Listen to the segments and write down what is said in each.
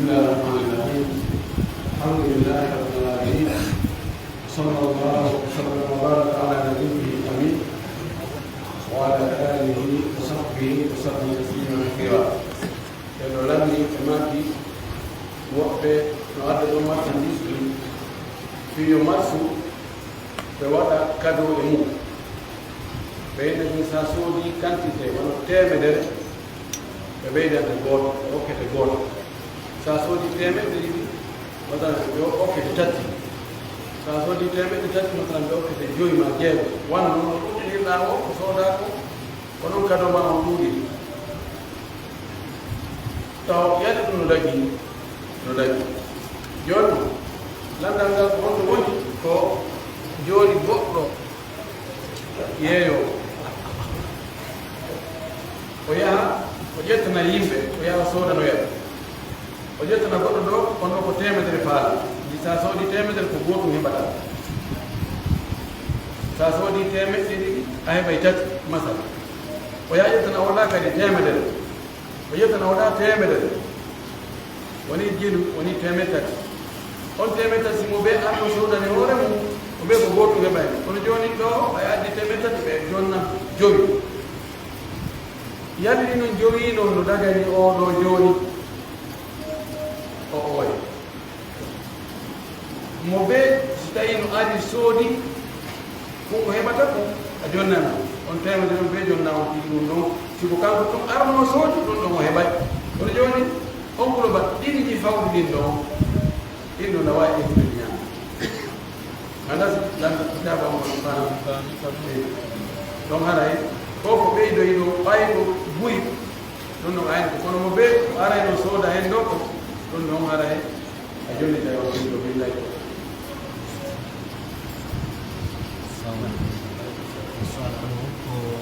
الله الرحمن الرحيم الحمد لله رب العالمين صلى الله وسلم وبارك على نبيه الأمين وعلى آله وصحبه وسلم تسليما كثيرا. العلماء كماكي وقت نعد ما تنجز في يوم مرسو بوضع كادو إمو بين الإنسان سودي كانتي ونتامدر بين الجول أوكي الجول ساسودي تامدر مثلا أوكي تجتي ساسودي تامدر تجتي مثلا أوكي تجوي ما جاب وانا نقول إلا هو صوداكو ونون كادو ما موجودي تو يدو نداجي جون لما نقول وني كو جوني بكرو ييو ويا وجدتنا يمبه ويا صودا نويا وجدتنا غدو دو كونو كو تيمدري فال دي سا سودي تيمدري كو غوتو هيباتا سا سودي تيمدري اي بيتات مثلا ويا جدتنا ولا كدي تيمدري وجدتنا ولا تيمدري وني جيلو وني تيمتات on temeta simo be arno soda ne hore mu o be ko goto be bay on joni do ay addi temeta be jonna joyi yalli non joyi non no dagani o do joni o oy mo be stayino adi sodi ko ko hebata ko a jonna on temeta be jonna o ti dum no ci ko kanko tum arno sodi don do mo hebay on joni on ko ba dini di fawdi din do إنه نوائي في الدنيا. هذا لم كتاب الله دون هذا كوفو بيدو يدو بايدو بوي دون عين كونو مبي أرى إنه سودا هندوك دون هذا أجوني جاي ويدو بالله.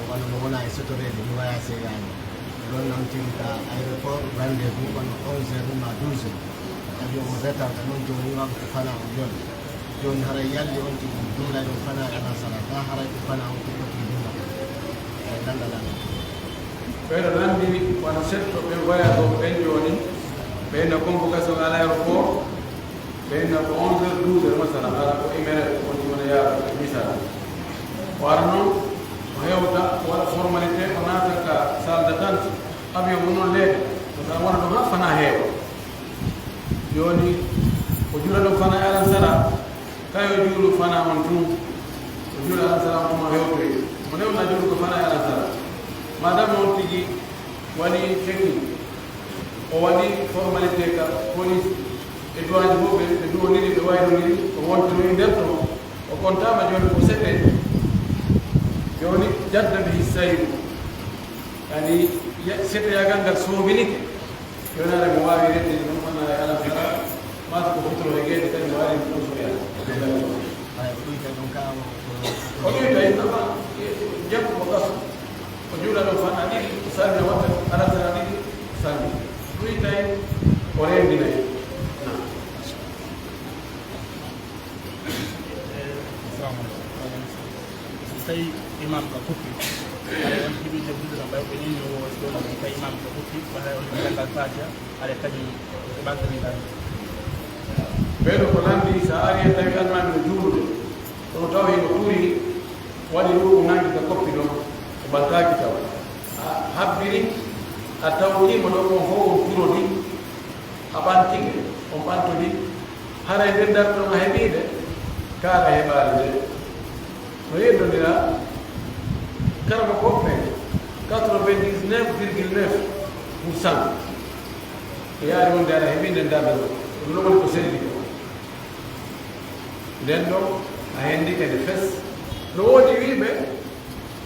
Kalau mengona isotori di luar segan, kalau nanti kita aeroport rendezvous kalau 11:12. اليوم ذكر أنه جوني ما بتفنا وجون جون هريال اللي أنت دولا يوم فنا أنا صلاة هري بفنا وأنت بتجيبنا لنا لنا. فعلا عندي وأنا شفت في الويا بين جوني بينكم بكسر على الأيروبور بينكم 11-12 مثلا على إيميل كنت من يا مثلا وارنو وهيودا ولا فورماليتي هناك سالدتان أبي منو ليه مثلا وانا ما فنا هيو yoni o jula do fana ala sala kayo julu fana on tu o jula ala sala ko ma hewbe mo ne na julu ko fana ala sala madam on tigi wani feki o wani formalite ka police e douane mo be e do ni be wayno ni o wonto ni derto o konta ma joni ko sete yoni jadda bi sayyid yani sete ya ganga so binike yona re mo wawi rede no fana ala sala ما تكون فترة جيدة كان موارد فلوسها وجود إنما جنب مقصد وجود لو فانا دي سالنا وقت على سالنا دي سالنا وين تاي ورين دي ناي sai imam ka kufi ala on tibi je budu na bayo ni no do na sai imam ka kufi wala on ka taja ala tani bagri da بينو كلامي ساري تبي أنا من الجود وتوه يقولي ولي هو نانجي كوبي لهم وبنتاجي تاو habiri atawni mono ho kurodi abanti on bantodi hara e dar no hebide kala hebale no yedo dira karama ko fe 99,9% yaari on dara hebide ndaba no mo ko sedi dendo a hendi kede fes no wodi wibe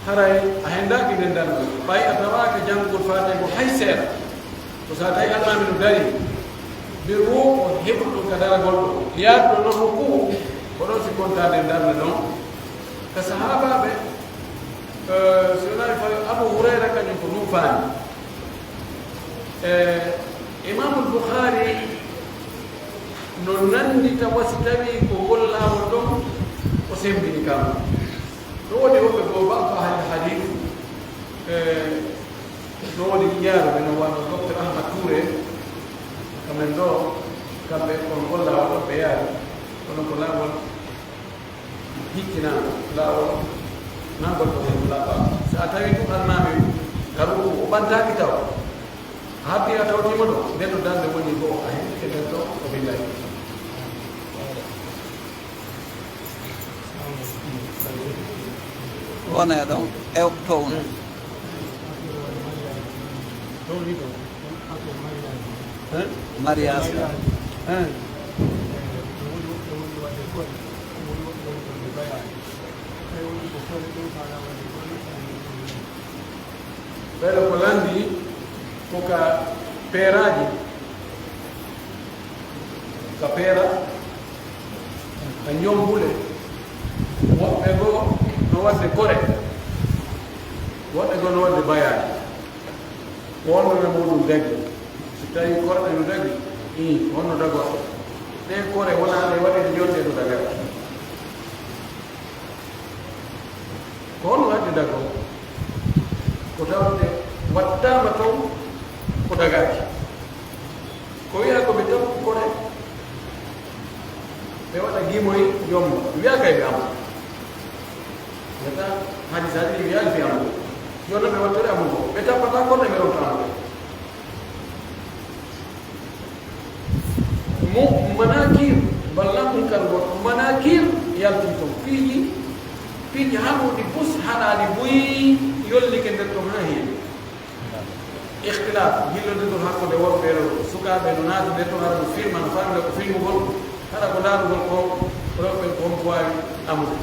haray a hendaki den dan bay atawa ka jangul faate ko haysera ko sa tay alma min dari bi ru o hebdo ka dara goldo yaado no ko do si konta den dan no ka sahaba be sunna fa abu hurayra kan ko no fani imam al-bukhari non nandi tawasitabi ko golla wondom o sembini kam do woni wobe go ba hadith no woni yaro ben wano Dr. Ahmad Touré kamen do kamɓe on gol laawol ɓe yaari kono ko laawol hiccinaama laawol nangol ko hen laaɓa so a tawi ɗum almami garu o ɓantaaki taw habbi a tawtima ɗo nden ɗo dande woni goo a heɓike nden ɗo ko billahi wona ɗon town mariage ɓeɗo ko landi koka peeraji ka peera ka ñombule woɓɓe goo no wadde kore woɓɓe goo no wadde bayaji wonnoɓe muɗum degge so tawi korɗe no daggi honno dagoto ɗe kore wona ɗe waɗide jonde no dagata ko honno wadde dago ko tawde wattama toon ko dagaki ko wiya ko ɓe tappu kore ɓe waɗa gimoy jommo wiya kay ɓe amo yata hadis haɗi wiya fi amo jonno ɓe wattore amugo ɓe tappata korɗe ɓe ronta amugo mo manakir balla munkar goto manakir yalti toon piiji hanuɗi pus haɗaɗi boyi yollike nder toon ha heewi ihtilaf jillode ɗon hakkude woɓɓe sukaɓe no naati nder toon haɗa no filma no famde ko filmugol haɗa ko darugol ko rewɓe ko wawi amude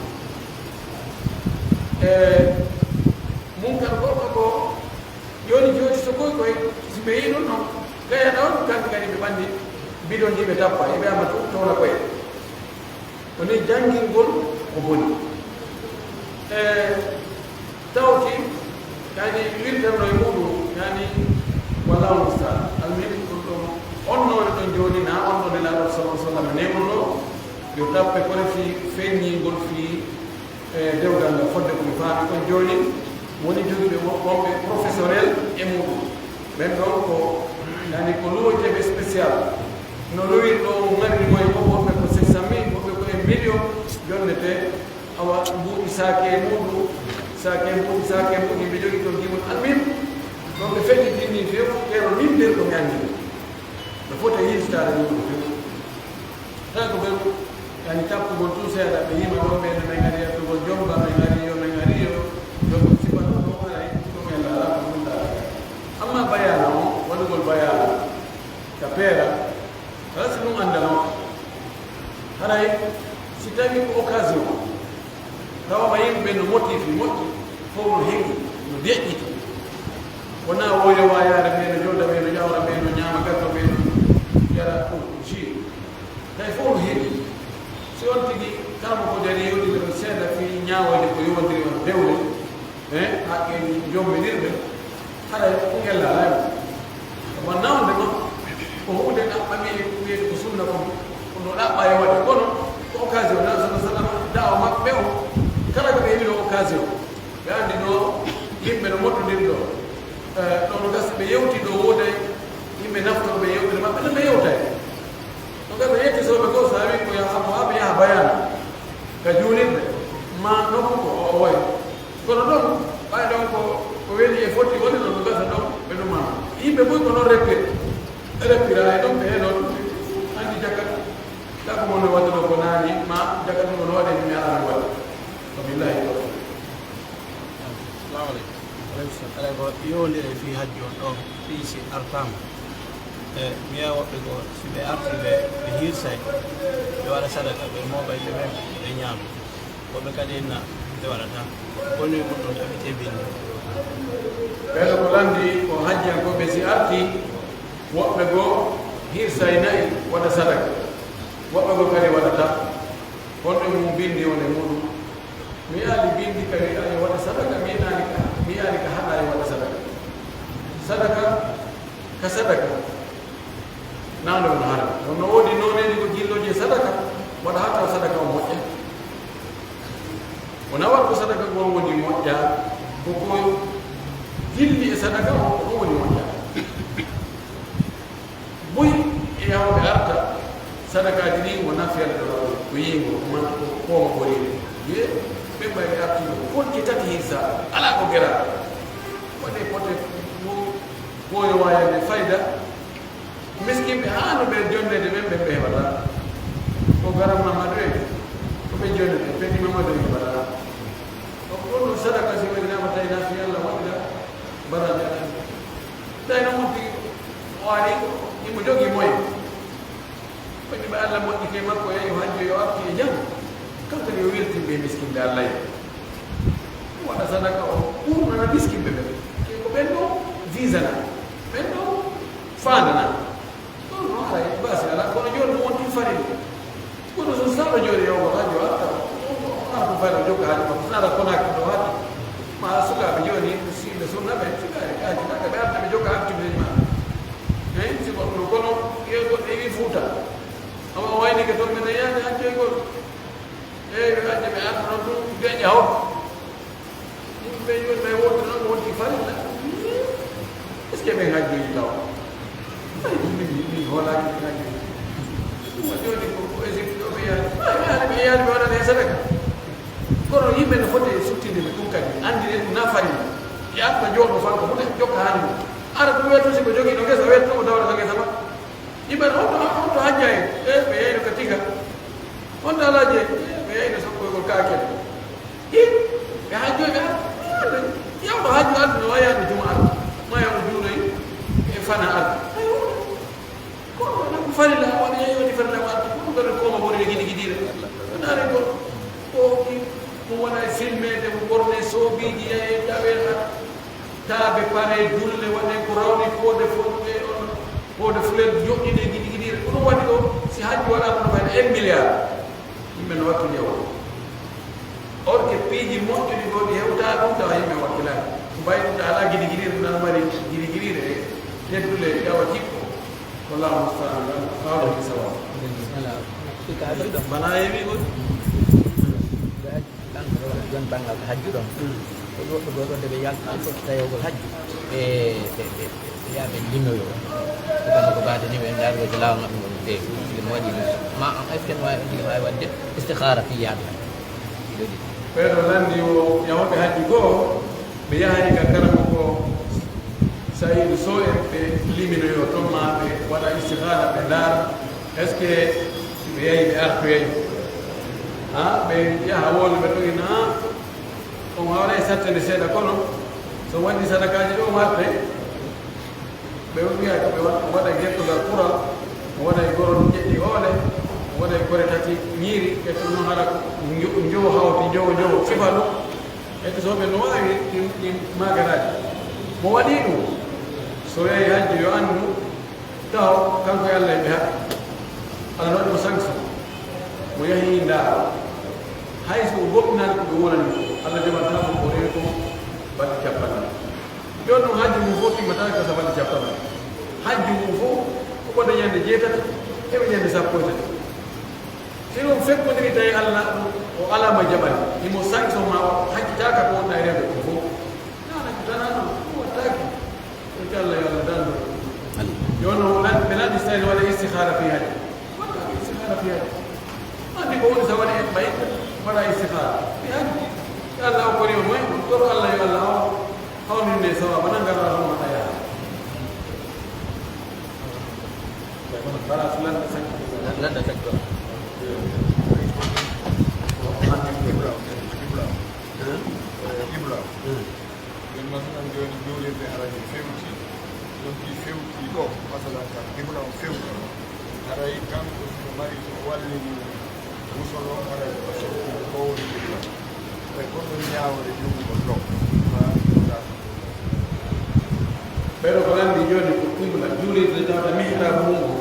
munkar goɗɗo ko joni joni so koy koye so ɓe yi ɗum noon gayaɗa on kamɓe kadi ɓe ɓandi bidon jiɓe tappa eɓe ama towna koye oni jangingol ko boni tawti yani wirdanno e muɗum yani wallahu mustaan almini ɗum ɗon onnode ɗon joni na onnode laaɗo sa sallam nemonno yo tappe kone fi feññingol fi dewgal ngal fodde komi faami kon joni woni jogiɓe wonɓe professionnel e muɗum ɓen ɗon ko yani ko luwojeɓe spécial no lowir ɗo ngari moye fof woɓɓe ko 600 000 woɓɓe ko e million jonnete awa mbuuɗi saake muɗum saake mbuɗi ɓe jogui toon jimol almin ɗon ɓe feƴƴi dinni few ɓeɗo nimdir ɗo ñanndi ɓe foti yiltitade muɗum few tawi ko ɓe yani tappugol tout seeɗa ɓe yima ɗon ɓene ɓe ngari yattugol jomba ɓe ngari yo jogo siɓano ɗo ay ɗumen ala ko ɗum ɗa amma bayana o waɗugol bayana ka peera kala si ɗum andal on haray si tawi ko occasion tawama yimɓe no motifi moƴƴi fof no heewi no deƴƴiti wona woyowa yaade ɓe no jolda ɓe no ƴawra ɓe no ñaama gatto ɓe no yara jus tawi fof no heewi si on tigi kala mo ko dari yewɗide ɗo seeɗa fi ñawoyde ko yowodiri on dewle haqqe jomminirɓe haɗa ngella layo wonna onde ma ko hunde ɗaɓɓami wiyete ko sunna ko no ɗaɓɓa e waɗe kono ko occasion na sa sallam dawa maɓɓe o kala ko ɓe heɓi ɗo occasion ɓe anndi ɗo yimɓe no moɗɗodiri ɗo ɗono gasi ɓe yewti ɗo wooday yimɓe naftoɓe ɓe yewtere maɓɓe no ɓe yewtay no gasi ɓe yettisoɓe goo so wi ko yahamo ha ɓe yaha bayana ka juulirɓe ma nokku ko o way kono ɗon ɓay ɗon ko weli e foti woni ɗon no gasa ɗon ɓe ɗuma yimɓe boy ko noon reppira e ɗon ɓe heɗon anndi jakat tako mon no wadde ɗo ko naani ma jakat ɗum no waɗe mi alano waɗe ko billahi ɗo salamu aleykum ala ko yowndire fi hajji on ɗo piisi artama mi wiya woɓɓe ko si ɓe arti ɓe hirsay ɓe waɗa sadaka ɓe moɓayɓe ɓen ɓe ñaama woɓɓe kadi enna ɓe waɗata koni mum ɗon tawi tebinni ɓeɗo ko landi ko hajjiyankoɓe si arti woɓɓe goo hirsay nayi waɗa sadaka woɓɓe goo kadi waɗata honɗe mum bindi wone muɗum mi yaali bindi kadi aye waɗa sadaka mi yaali ka haɗa e waɗa sadaka ka sadaka nande won haɗa ɗon no woodi noneji ko jilloji e sadaka waɗa hatta sadaka o moƴƴa wona wat ko sadaka gon woni moƴƴa koko jilli e sadaka o ɗon woni moƴƴa boyi e yawɓe arta sadaka dini wona fiya do ko yingo man ko bori ye be bay arti ko ki tati hisa ala ko gera wone pote ko yo waya de fayda miskin be hanu be jonde de be wala ko garam mamadou ko be jonde be ni mamadou ko wala ko sadaka si wena mata ina fi Allah wala baraja dai no mo wari ni mo jogi moy ko ni ba Allah mo ke makko ya yo hanje yo arti jam kan ko yo wirti be miskin be Allah wala sadaka o na miskin be ko benno visa na benno fana no ay basi ala ko jor mo wonti fari ko no so sala jor yo wala jo ata ko fara jo ka ko na ko na ko hati ma suka be joni si be sunna be suka ka ka be abta be jo ka abti be ma si ko no ye ko e futa awa wayni ke to mena ya ha joy ko e ade be am no be nyaw ni be yo be woto no wonti fari la est ce que be ha joy taw ni hola ki ka ni mo joni ko e se ko be ya be wala ne sadaka kono yimɓe no foti suttinde ɓe ɗum kadi andire ɗum nafari ya ko jooɗo fan ko foti jokka haani ara ɗum wiyata siko jogii ɗo gesa wiyata ɗum dawata ka gesa ma yimɓe onto hajja en ɓe yeyno ka tiga onto alaji ɓe yeyno sokkoygol kakel ɓe hajjoy ɓe yawɗo hajju arde no wayano juma arde mayano juunoy e fana arde kono nako farilla wona yeyoni farilla mo arde kono gaɗa koma wonde giɗi giɗire naare ko ko wona filmede mo borne soobiji e tawena taabe pare julle waɗe ko rawni kode fonɓe on kode fulen joƴƴine giɗi giɗire ko ɗum waɗi ɗo si hajji waɗama no fayde 1 milliard yimɓe no wattu jewa or que piiji moƴƴuɗi ɗo ɗi hewta ɗum tawa yimɓe wakkilani mbayi ɗum ta ala giɗi giɗire ɗum mari giɗi giɗire e teddule ƴawa jikko wallahu mustaan awɗo sawa bana yewi on jon banggal hajju ɗon ko goɗɗo ɗo ɗon nde ɓe yalta fof tawogol hajju ɓe yaaɓe limnoyo ɗum ko baade ni ɓe dargoje lawol maɓɓe ngol feewi ɗum waɗi ma est ce que no wawi ɗum wawi wadde istihara fi yaaɓe ɗoɗi ɓeɗo landi o yahoɓe hajji goo ɓe yahani ka karama ko sayidu so en ɓe liminoyo toon ma ɓe waɗa istihara ɓe ndaara est ce que ɓe yahi ɓe artoyeyo ɓe yaha wonde ɓe ɗogina on hawra e sattede seeɗa kono so waɗi sadakaji ɗo marde ɓe wiya ɓe waɗa gettogal kural o waɗa e goron ƴeɗɗi oole o waɗa e gore tati ñiiri e to noon haɗa jowo hawti jowo sifa ɗum ete so ɓe no wawi ɗi magaraji mo waɗi ɗum so yehi hajji yo anndu taw kanko e Allah e ɓe haɓɓi Allah waɗi mo sanction mo yahi ndaara hay so goɓɓinani ko ɓe wonani Allah jaɓantamo ko rewi ko balɗe capanɗe joni noon hajji mum fof timmata gasa balɗe capanɗe hajji mum fof ko ɓodde ñande jeetati heɓe ñande sappo e tati sino fekkodiri tawi Allah o alama jaɓani imo sanction ma haccitaka ko wonɗa e rewɓe ko fof nanaki tanano ko wattaki oti Allah yo Allah dando joni noon ɓe lanɗi so tawi ne waɗa istihara fi hajji waɗaka istihara fi hajji andi ko woni so waɗi en ɓay waɗa istihara fi hajji Allah o korima moy toro Allah yo Allah o hawninde sawaba nan gara hono waɗa yaha bara so landa sakki nden masalan joni juulirde arani fewti donki fewti ɗo masalan kam hibla o fewti aray kanko so mari so wallini musol o aray o sokkude ko woni hibla e gonɗon ñawde jungol ɗo ɓeɗo ko landi joni ko qibla juulirde tawta mihrab mum o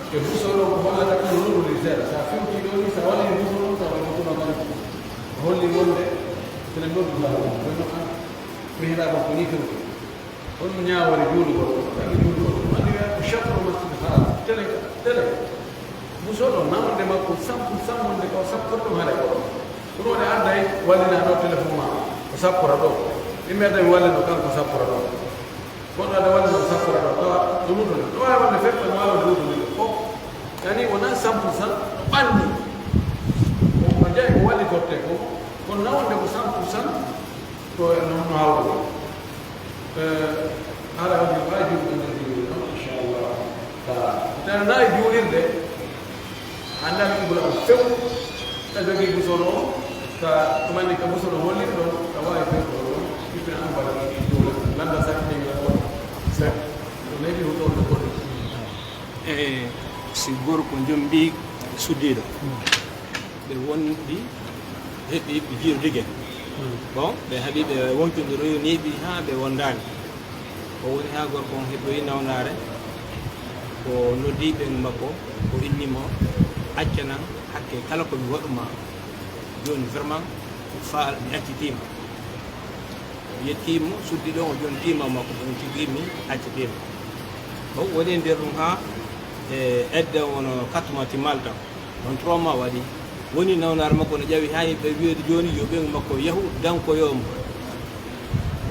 e musol o ko hollata kono nururi seeɗa sa fewti ɗo ni sa wallini musol o tawa ko tuma gona holli wonde sene nodduɗa ɗum kono mihrab ko ni fewti on ñawore juulugol tagi juulugol andi wiya ko chatre masjid haram télé musol o namde makko 100% wonde ko sapporɗum haɗa ko ɗum woni adday wallina ɗo téléphone ma ko sappora ɗo ɗimme adda mi wallino kanko sappora ɗo goɗɗo aɗa wallino sappora ɗo tawa ɗum ɗum ɗo wawi wonde feppe no wawi ɗuɗumi fof yani wona 100% ɓanni o jayi ko walli torte ko kono nawonde ko 100% to non hawɗo ala waɗi waji ɗoɗoɗi non inchallah tan nayi juulirde anndan ɓuura o few ta jogii busol o ka ɗumanni ka busol o hollir ɗon ka wawi fewɗo ɗon ɓiɓɓe an mbaɗa juula landa sakkiɗe on ɗo leydi hutorɗo goɗɗo si gorko jombi suddiɗo ɓe wonɗi heɓɓi ɓe jiiru liggue bon ɓe haaɓi ɓe wontodiroyoniɓi ha ɓe wondani o woni ha gorko on heɓɓoyi nawnare ko noddiɓe makko o innimo accanan hakke kala komi waɗuma joni vraiment faal mi accitima o yettimo suddiɗo o joni tima makko ɗon tigimi accitima bon woni nder ɗum ha edde wono 4 mois timmalta on 3 mois waɗi woni nawnare makko no ƴawi ha yimɓe wiide joni yo ɓen makko yahu dankoyomo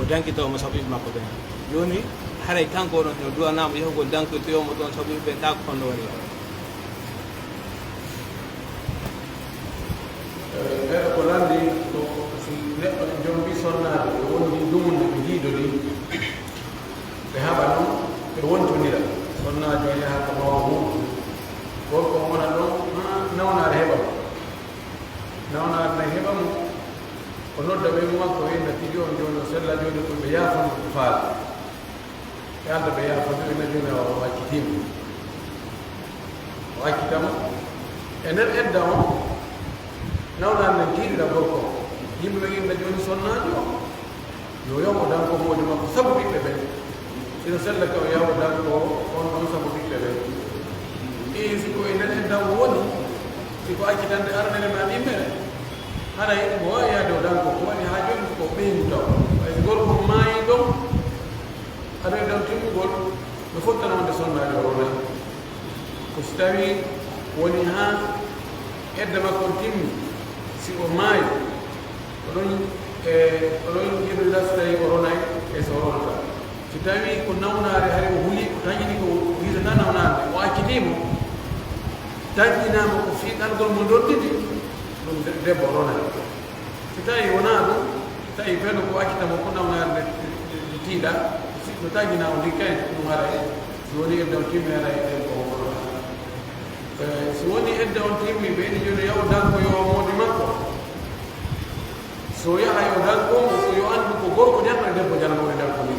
o dankitawmo sabu makko ɓen joni haray kanko ɗon no duwanama yahugol dankitoyomo ɗon sabu ɓe ta ko honno woni ɓeɗa ko landi ko si neɗɗo e jombi sonnade ɓe wondi dumunde ɓe jiidori ɓe haɓa noon ɓe wontodira sonnajo yaha ko mawa muɗum gorko wona ɗon nawnare heɓa mo nawnare ne heɓa mo o nodda ɓe makko inna tigi on joni o sella joni ko ɓe yaafano ko faala ɓe alda ɓe yaafano ina joni o accitima o accitamo e nder edda o nawnare ne jiiɗira gorko yimɓe ɓe inna joni sonnajo o yo yomo danko moodi makko sabu ɓiɓɓe ɓe sino sella ka o yawo danko on ɗon sabu ɓiɓɓe ɓe siko e nder edda o woni siko accitande arnere ma ɗimmere haray mo wawi yaade o danko ko waɗi ha joni ko ɓeyni taw ayso gorko maayi ɗon aɗa daw timmugol no fottanonde sonnajo o ronayi ko si tawi woni ha edda makko timmi si o maayi oɗon yiɗoɗa so tawi o ronayi e so ronata si tawi ko nawnare hari o huuli ko tañiɗi ko wiitata nawnare o accitimo taƴƴinama ko fiiɗalgol mo doddidi ɗum debbo ronani si tawi wona ɗum tawi feeɗo ko accitamo ko nawnare nde tiiɗa no taƴƴinama ndi kay ɗum haray si woni edda on timmi haray debbo o ronani si woni edda on timmi ɓeyɗi joni yaw dankoyo mode makko so yaha yo dankomo ko yo andu ko gorko janno debbo janno e danko ni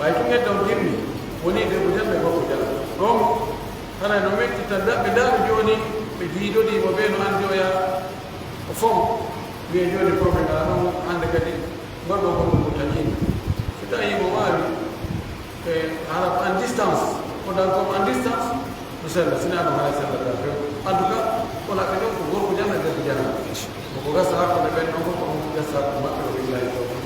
ɓay tum edda on timmi woni debbo janno e gorko janno donc hana no mettita ɓe daaɓe joni ɓe jiidoɗimo ɓe no andi o yaha o fom wiye joni probléme ala ɗon hande kadi gorɗo gonɗo ko taƴini so tawi mo wawi e hala ko en distance ko dankomo en distance no sella sina ɗum haala sellata few en tout cas wona ɓe ɗon ko gorko janna debbo janna koko gasa hakkude ɓen ɗon fof ko gasa hakkude maɓɓe o billahi tawfiq